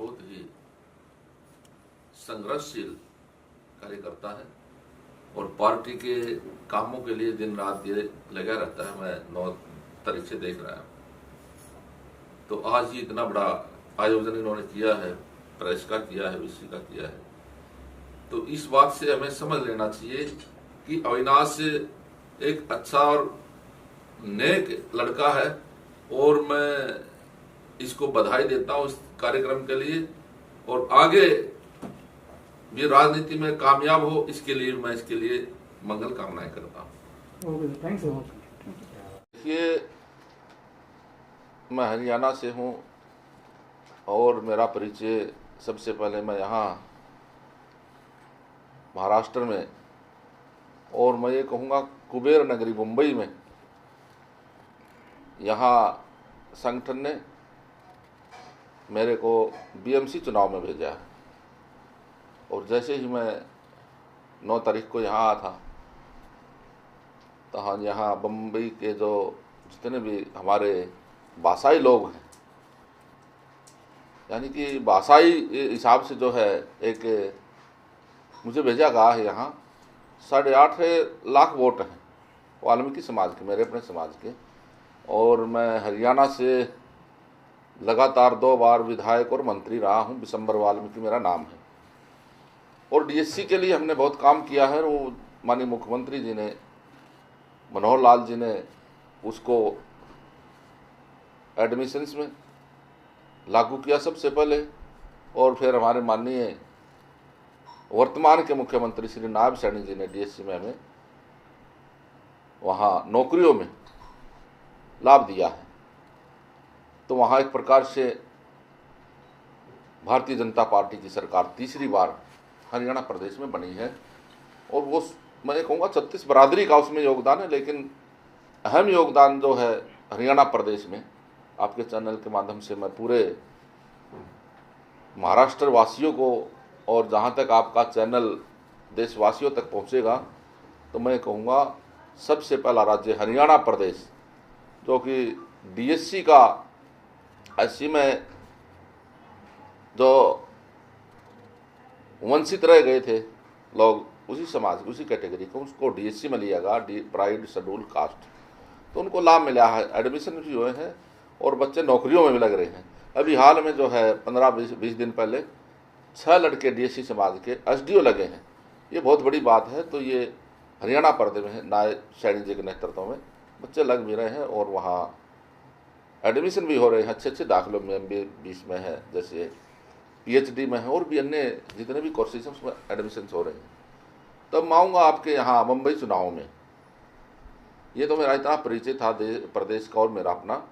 बहुत ही संघर्षशील कार्यकर्ता है और पार्टी के कामों के लिए दिन रात ये लगा रहता है। मैं 9 तारीख से देख रहा हूँ। तो आज ये इतना बड़ा आयोजन इन्होंने किया है, प्रेस का किया है, विसी का किया है। तो इस बात से हमें समझ लेना चाहिए कि अविनाश एक अच्छा और नेक लड़का है और मैं इसको बधाई देता हूँ इस कार्यक्रम के लिए, और आगे भी राजनीति में कामयाब हो इसके लिए मैं इसके लिए मंगल कामनाएं करता हूँ। Thanks so much. देखिए, मैं हरियाणा से हूँ और मेरा परिचय सबसे पहले मैं यहाँ महाराष्ट्र में, और मैं ये कहूँगा कुबेर नगरी मुंबई में, यहाँ संगठन ने मेरे को बीएमसी चुनाव में भेजा है। और जैसे ही मैं 9 तारीख को यहाँ आया था तो हाँ, यहाँ बम्बई के जो जितने भी हमारे भाषाई लोग हैं, यानी कि भाषाई हिसाब से जो है एक मुझे भेजा गया है। यहाँ 8.5 लाख वोट हैं वाल्मीकि समाज के, मेरे अपने समाज के। और मैं हरियाणा से लगातार 2 बार विधायक और मंत्री रहा हूँ। बिशंबर वाल्मीकि मेरा नाम है। और डीएससी के लिए हमने बहुत काम किया है। वो माननीय मुख्यमंत्री जी ने, मनोहर लाल जी ने उसको एडमिशन्स में लागू किया सबसे पहले, और फिर हमारे माननीय वर्तमान के मुख्यमंत्री श्री नायब सैनी जी ने डीएससी में हमें वहाँ नौकरियों में लाभ दिया है। तो वहाँ एक प्रकार से भारतीय जनता पार्टी की सरकार तीसरी बार हरियाणा प्रदेश में बनी है। और वो मैं कहूँगा 36 बरादरी का उसमें योगदान है, लेकिन अहम योगदान जो है हरियाणा प्रदेश में, आपके चैनल के माध्यम से मैं पूरे महाराष्ट्र वासियों को, और जहाँ तक आपका चैनल देशवासियों तक पहुँचेगा, तो मैं कहूँगा सबसे पहला राज्य हरियाणा प्रदेश, जो कि डीएससी का ऐसी में जो वंचित रह गए थे लोग, उसी समाज उसी कैटेगरी को, उसको डीएससी में लिया गया, प्राइड शेड्यूल कास्ट। तो उनको लाभ मिला है, एडमिशन भी हुए हैं और बच्चे नौकरियों में भी लग रहे हैं। अभी हाल में जो है 15-20 दिन पहले 6 लड़के डीएससी समाज के एसडीओ लगे हैं। ये बहुत बड़ी बात है। तो ये हरियाणा प्रदेश में नायब सैनी जी के नेतृत्व में बच्चे लग भी रहे हैं और वहाँ एडमिशन भी हो रहे हैं अच्छे दाखिलों में। MBA में है, जैसे PhD में है, और भी अन्य जितने भी कोर्सेज हैं उसमें एडमिशन हो रहे हैं। तब मैं आऊँगा आपके यहाँ मुंबई चुनाव में। ये तो मेरा इतना परिचय था प्रदेश का और मेरा अपना।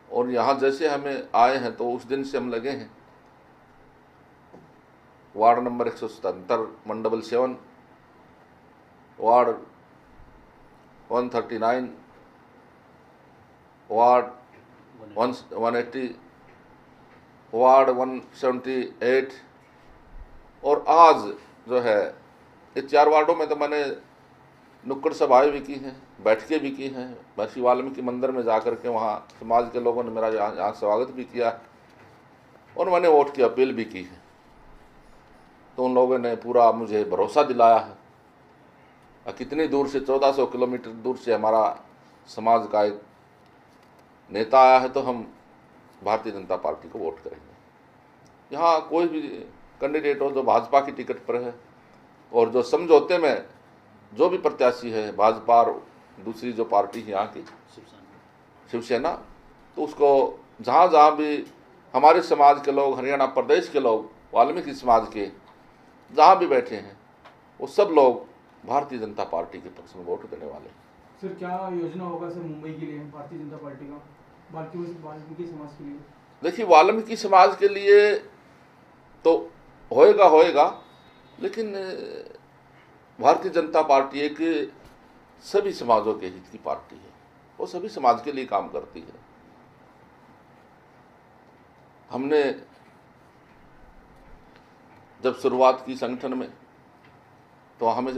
और यहाँ जैसे हमें आए हैं तो उस दिन से हम लगे हैं। वार्ड नंबर 177, मंडल 7, वार्ड 139, वार्ड 180, वार्ड 178, और आज जो है ये 4 वार्डों में तो मैंने नुक्कड़ सभाएँ भी की हैं, बैठकें भी की हैं। महर्षि वाल्मीकि मंदिर में जाकर के वहाँ समाज के लोगों ने मेरा यहाँ स्वागत भी किया और मैंने वोट की अपील भी की है। तो उन लोगों ने पूरा मुझे भरोसा दिलाया है। कितनी दूर से, 1400 किलोमीटर दूर से हमारा समाज का एक नेता आया है, तो हम भारतीय जनता पार्टी को वोट करेंगे। यहाँ कोई भी कैंडिडेट हो जो भाजपा की टिकट पर है, और जो समझौते में जो भी प्रत्याशी है भाजपा और दूसरी जो पार्टी है यहाँ की शिवसेना, तो उसको जहाँ जहाँ भी हमारे समाज के लोग, हरियाणा प्रदेश के लोग, वाल्मीकि समाज के जहाँ भी बैठे हैं, वो सब लोग भारतीय जनता पार्टी के पक्ष में वोट देने वाले हैं। सर, क्या योजना होगा सर मुंबई के लिए भारतीय जनता पार्टी का, वाल्मीकि समाज के लिए? देखिए, वाल्मीकि समाज के लिए तो होएगा, लेकिन भारतीय जनता पार्टी एक सभी समाजों के हित की पार्टी है। वो सभी समाज के लिए काम करती है। हमने जब शुरुआत की संगठन में, तो हमें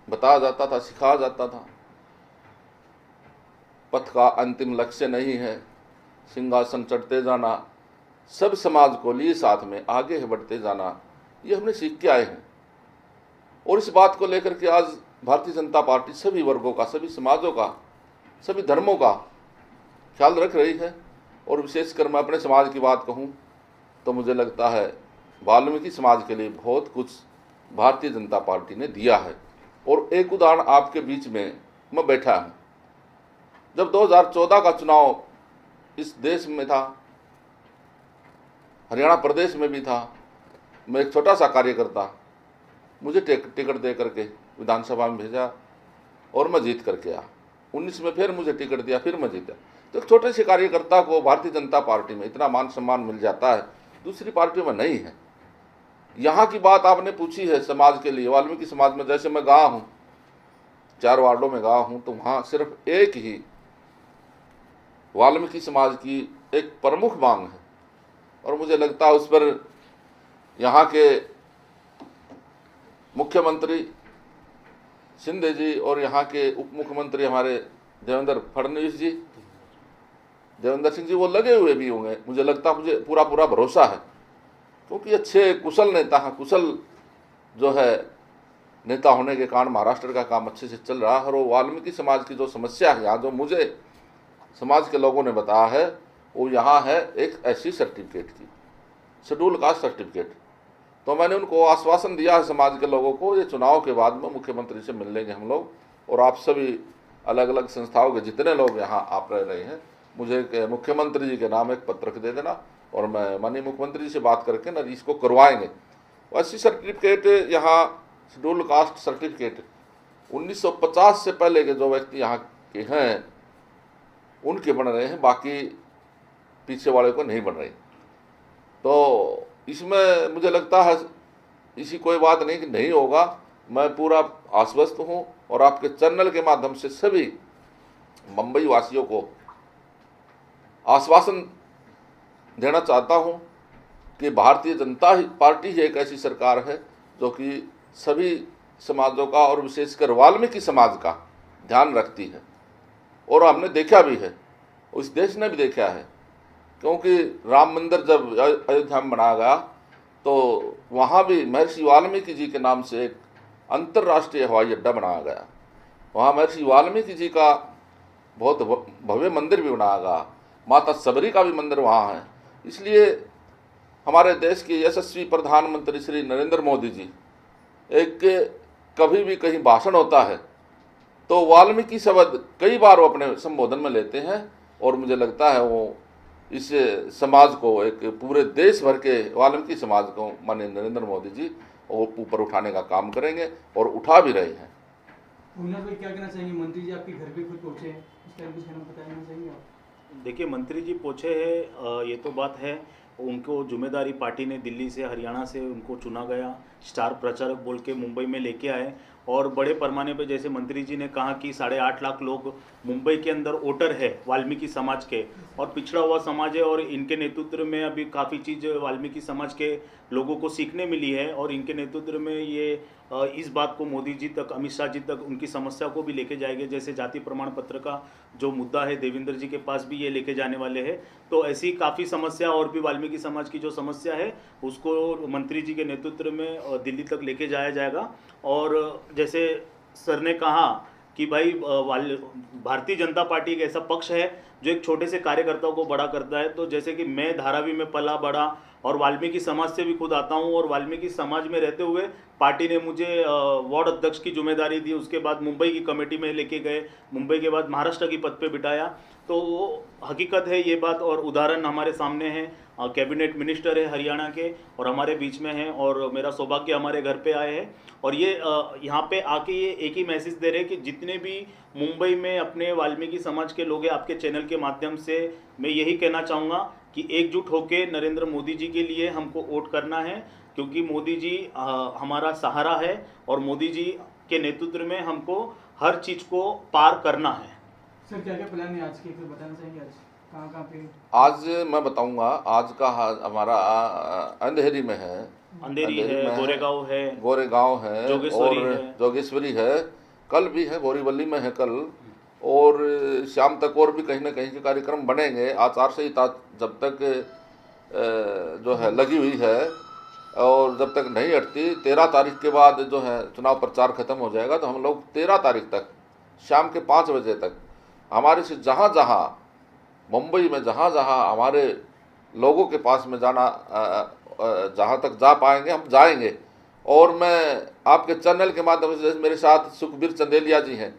बताया जाता था, सिखाया जाता था, पथ का अंतिम लक्ष्य नहीं है सिंहासन चढ़ते जाना, सब समाज को लिए साथ में आगे बढ़ते जाना, ये हमने सीख के आए हैं। और इस बात को लेकर के आज भारतीय जनता पार्टी सभी वर्गों का, सभी समाजों का, सभी धर्मों का ख्याल रख रही है। और विशेषकर मैं अपने समाज की बात कहूँ तो मुझे लगता है वाल्मीकि समाज के लिए बहुत कुछ भारतीय जनता पार्टी ने दिया है। और एक उदाहरण आपके बीच में मैं बैठा हूँ, जब 2014 का चुनाव इस देश में था, हरियाणा प्रदेश में भी था, मैं एक छोटा सा कार्यकर्ता, मुझे टिकट दे करके विधानसभा में भेजा और मैं जीत करके आया। 19 में फिर मुझे टिकट दिया, फिर मैं जीता। तो एक छोटे से कार्यकर्ता को भारतीय जनता पार्टी में इतना मान सम्मान मिल जाता है, दूसरी पार्टियों में नहीं है। यहाँ की बात आपने पूछी है समाज के लिए, वाल्मीकि समाज में जैसे मैं गया हूँ, 4 वार्डों में गया हूँ, तो वहाँ सिर्फ एक ही वाल्मीकि समाज की एक प्रमुख मांग है और मुझे लगता है उस पर यहाँ के मुख्यमंत्री शिंदे जी और यहाँ के उप मुख्यमंत्री हमारे देवेंद्र फडणवीस जी, देवेंद्र सिंह जी, वो लगे हुए भी होंगे। मुझे लगता, मुझे पूरा भरोसा है, क्योंकि अच्छे कुशल नेता हैं। कुशल जो है नेता होने के कारण महाराष्ट्र का काम अच्छे से चल रहा है। और वो वाल्मीकि समाज की जो समस्या है यहाँ, जो मुझे समाज के लोगों ने बताया है, वो यहाँ है एक ऐसी सर्टिफिकेट की, शेड्यूल कास्ट सर्टिफिकेट। तो मैंने उनको आश्वासन दिया है समाज के लोगों को, ये चुनाव के बाद में मुख्यमंत्री से मिल लेंगे हम लोग, और आप सभी अलग अलग संस्थाओं के जितने लोग यहाँ आप रह रहे हैं, मुझे मुख्यमंत्री जी के नाम एक पत्रक दे देना और मैं माननीय मुख्यमंत्री जी से बात करके ना इसको करवाएंगे। ऐसी सर्टिफिकेट यहाँ शेड्यूल कास्ट सर्टिफिकेट 1950 से पहले के जो व्यक्ति यहाँ के हैं उनके बन रहे हैं, बाकी पीछे वाले को नहीं बन रही। तो इसमें मुझे लगता है इसी कोई बात नहीं कि नहीं होगा, मैं पूरा आश्वस्त हूँ। और आपके चैनल के माध्यम से सभी मुंबई वासियों को आश्वासन देना चाहता हूँ कि भारतीय जनता पार्टी ही एक ऐसी सरकार है जो कि सभी समाजों का और विशेषकर वाल्मीकि समाज का ध्यान रखती है। और हमने देखा भी है, उस देश ने भी देखा है, क्योंकि राम मंदिर जब अयोध्या में बनाया गया तो वहाँ भी महर्षि वाल्मीकि जी के नाम से एक अंतर्राष्ट्रीय हवाई अड्डा बनाया गया। वहाँ महर्षि वाल्मीकि जी का बहुत भव्य मंदिर भी बनाया गया, माता सबरी का भी मंदिर वहाँ है। इसलिए हमारे देश के यशस्वी प्रधानमंत्री श्री नरेंद्र मोदी जी एक कभी भी कहीं भाषण होता है तो वाल्मीकि शब्द कई बार वो अपने संबोधन में लेते हैं। और मुझे लगता है वो इस समाज को, एक पूरे देश भर के वाल्मीकि समाज को माननीय नरेंद्र मोदी जी वो ऊपर उठाने का काम करेंगे और उठा भी रहे हैं। उन्नत भाई क्या कहना चाहेंगे? मंत्री जी आपके घर पे खुद पहुंचे हैं, इस टाइम कुछ कहना बताना चाहेंगे आप? देखिए, मंत्री जी पहुँचे हैं, ये तो बात है। उनको जिम्मेदारी पार्टी ने दिल्ली से, हरियाणा से उनको चुना गया, स्टार प्रचारक बोल के मुंबई में लेके आए। और बड़े पैमाने पे जैसे मंत्री जी ने कहा कि 8.5 लाख लोग मुंबई के अंदर वोटर है वाल्मीकि समाज के, और पिछड़ा हुआ समाज है, और इनके नेतृत्व में अभी काफ़ी चीज़ वाल्मीकि समाज के लोगों को सीखने मिली है। और इनके नेतृत्व में ये इस बात को मोदी जी तक, अमित शाह जी तक उनकी समस्या को भी लेके जाएंगे। जैसे जाति प्रमाण पत्र का जो मुद्दा है, देवेंद्र जी के पास भी ये लेके जाने वाले हैं। तो ऐसी काफ़ी समस्या और भी वाल्मीकि समाज की जो समस्या है उसको मंत्री जी के नेतृत्व में दिल्ली तक लेके जाया जाएगा। और जैसे सर ने कहा कि भाई भारतीय जनता पार्टी एक ऐसा पक्ष है जो एक छोटे से कार्यकर्ताओं को बड़ा करता है। तो जैसे कि मैं धारावी में पला बड़ा और वाल्मीकि समाज से भी खुद आता हूं, और वाल्मीकि समाज में रहते हुए पार्टी ने मुझे वार्ड अध्यक्ष की जिम्मेदारी दी, उसके बाद मुंबई की कमेटी में लेके गए, मुंबई के बाद महाराष्ट्र की पद पे बिठाया। तो वो हकीकत है ये बात, और उदाहरण हमारे सामने है। कैबिनेट मिनिस्टर है हरियाणा के और हमारे बीच में हैं, और मेरा सौभाग्य हमारे घर पे आए हैं। और ये यहाँ पे आके ये एक ही मैसेज दे रहे हैं कि जितने भी मुंबई में अपने वाल्मीकि समाज के लोग हैं, आपके चैनल के माध्यम से मैं यही कहना चाहूँगा कि एकजुट होकर नरेंद्र मोदी जी के लिए हमको वोट करना है, क्योंकि मोदी जी हमारा सहारा है, और मोदी जी के नेतृत्व में हमको हर चीज़ को पार करना है। सर क्या क्या प्लान है आज के, फिर बताना चाहेंगे आज कहाँ पे? आज मैं बताऊंगा, आज का हमारा अंधेरी में है, अंधेरी है, गोरेगांव है, जोगेश्वरी है, कल भी है, बोरीवली में है कल, और शाम तक और भी कहीं ना कहीं के कार्यक्रम बनेंगे। आचार संहिता जब तक जो है लगी हुई है, और जब तक नहीं हटती 13 तारीख के बाद जो है चुनाव प्रचार खत्म हो जाएगा, तो हम लोग 13 तारीख तक शाम के 5 बजे तक हमारे से जहाँ जहाँ मुंबई में जहाँ हमारे लोगों के पास में जाना जहाँ तक जा पाएंगे हम जाएंगे। और मैं आपके चैनल के माध्यम से, मेरे साथ सुखबीर चंदेलिया जी हैं,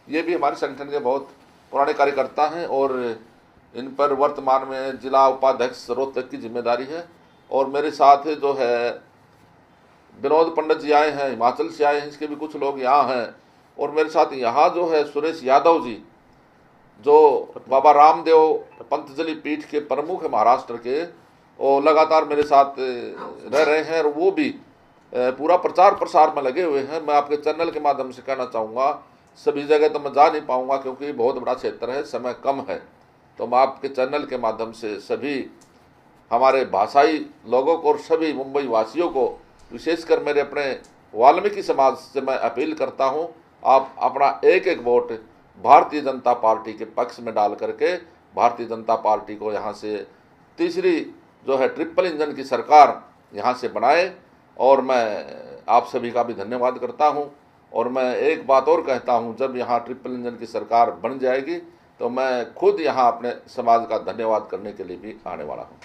ये भी हमारे संगठन के बहुत पुराने कार्यकर्ता हैं और इन पर वर्तमान में जिला उपाध्यक्ष रोहतक की जिम्मेदारी है। और मेरे साथ जो है विनोद पंडित जी आए हैं, हिमाचल से आए हैं, इसके भी कुछ लोग यहाँ हैं। और मेरे साथ यहाँ जो है सुरेश यादव जी, जो बाबा रामदेव पंतजलि पीठ के प्रमुख है महाराष्ट्र के, और लगातार मेरे साथ रह रहे हैं और वो भी पूरा प्रचार प्रसार में लगे हुए हैं। मैं आपके चैनल के माध्यम से कहना चाहूँगा, सभी जगह तो मैं जा नहीं पाऊँगा क्योंकि बहुत बड़ा क्षेत्र है, समय कम है, तो मैं आपके चैनल के माध्यम से सभी हमारे भाषाई लोगों को और सभी मुंबई वासियों को, विशेषकर मेरे अपने वाल्मीकि समाज से मैं अपील करता हूँ, आप अपना एक एक वोट भारतीय जनता पार्टी के पक्ष में डाल करके भारतीय जनता पार्टी को यहाँ से तीसरी जो है ट्रिपल इंजन की सरकार यहाँ से बनाए। और मैं आप सभी का भी धन्यवाद करता हूँ। और मैं एक बात और कहता हूँ, जब यहाँ ट्रिपल इंजन की सरकार बन जाएगी तो मैं खुद यहाँ अपने समाज का धन्यवाद करने के लिए भी आने वाला हूँ।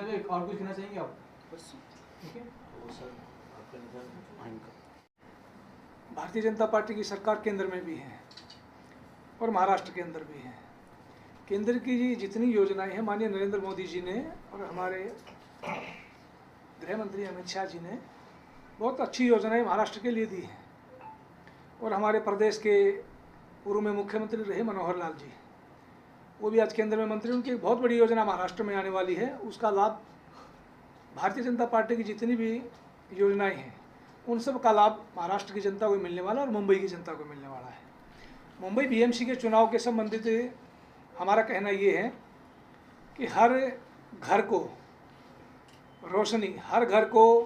एक और कुछ कहना चाहेंगे आप? ठीक है। भारतीय जनता पार्टी की सरकार केंद्र में भी है और महाराष्ट्र के अंदर भी है। केंद्र की जितनी योजनाएं हैं माननीय नरेंद्र मोदी जी ने और हमारे गृह मंत्री अमित शाह जी ने बहुत अच्छी योजनाएं महाराष्ट्र के लिए दी हैं। और हमारे प्रदेश के पूर्व में मुख्यमंत्री रहे मनोहर लाल जी, वो भी आज केंद्र में मंत्री, उनकी एक बहुत बड़ी योजना महाराष्ट्र में आने वाली है। उसका लाभ भारतीय जनता पार्टी की जितनी भी योजनाएं हैं उन सब का लाभ महाराष्ट्र की जनता को मिलने वाला है और मुंबई की जनता को मिलने वाला है। मुंबई बीएमसी के चुनाव के संबंधित हमारा कहना ये है कि हर घर को रोशनी, हर घर को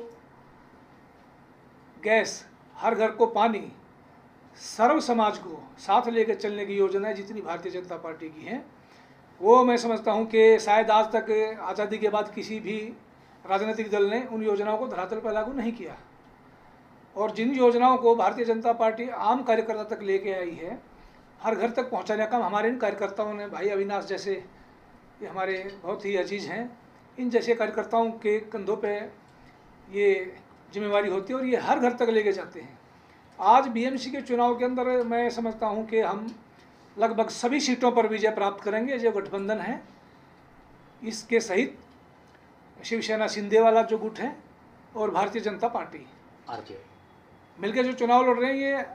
गैस, हर घर को पानी, सर्व समाज को साथ लेकर चलने की योजनाएं जितनी भारतीय जनता पार्टी की हैं, वो मैं समझता हूं कि शायद आज तक आज़ादी के बाद किसी भी राजनीतिक दल ने उन योजनाओं को धरातल पर लागू नहीं किया। और जिन योजनाओं को भारतीय जनता पार्टी आम कार्यकर्ता तक लेके आई है, हर घर तक पहुंचाने का काम हमारे इन कार्यकर्ताओं ने, भाई अविनाश जैसे ये हमारे बहुत ही अजीज हैं, इन जैसे कार्यकर्ताओं के कंधों पे ये जिम्मेवारी होती है और ये हर घर तक लेके जाते हैं। आज बीएमसी के चुनाव के अंदर मैं समझता हूं कि हम लगभग सभी सीटों पर विजय प्राप्त करेंगे। जो गठबंधन है इसके सहित शिवसेना शिंदे वाला जो गुट है और भारतीय जनता पार्टी मिलकर जो चुनाव लड़ रहे हैं, ये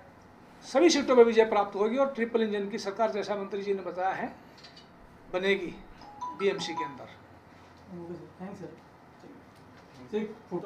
सभी सीटों पर विजय प्राप्त होगी और ट्रिपल इंजन की सरकार जैसा मंत्री जी ने बताया है बनेगी बीएमसी के अंदर। Thanks sir. फोटो